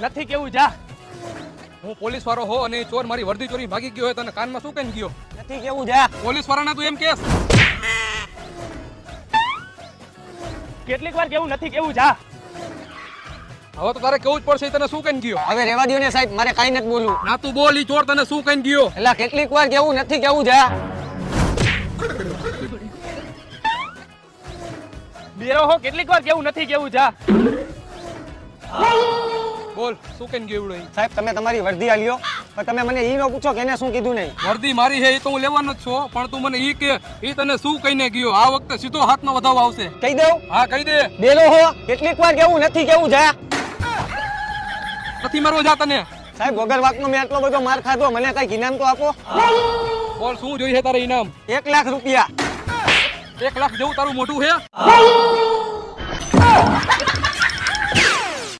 નથી કેવું જા. હું પોલીસ વાળો હો અને ચોર મારી વર્દી ચોરી ભાગી ગયો હોય તને કાનમાં શું કહીને ગયો? નથી કેવું જા. પોલીસ વાળાને તું એમ કેસ? કેટલીક વાર કેવું નથી કેવું જા. હવે તો તારે કેવું જ પડશે. તને શું કહીને ગયો? હવે રેવા દ્યો ને સાહેબ, મારે કાઈ નથી બોલવું. ના તું બોલ, ઈ ચોર તને શું કહીને ગયો? એટલે કેટલીક વાર કેવું નથી કેવું જા. બેરો હો કેટલીક વાર કેવું નથી કેવું જા. બોલ શું કહીને ગયો એવડો? સાહેબ તમે તમારી વર્દી આલ્યો, પણ તમે મને ઈ નો પૂછો કે એને શું કીધું નહીં. વર્દી મારી છે એ તો હું લેવાનો જ છું, પણ તું મને ઈ કે ઈ તને શું કહીને ગયો? આ વખતે સીધો હાથનો વધાવો આવશે. કહી દઉં? હા કહી દે. બેલો હો કેટલીક વાર કેવું નથી કેવું જા. નથી મારવો જા તને. સાહેબ વગર વાતનો મેં આટલો બધો માર ખાધો, મને કઈ ઇનામ તો આપો. બોલ શું જોઈએ તારે ઇનામ? 1 લાખ રૂપિયા. 1 લાખ જેવું તારું મોટું છે?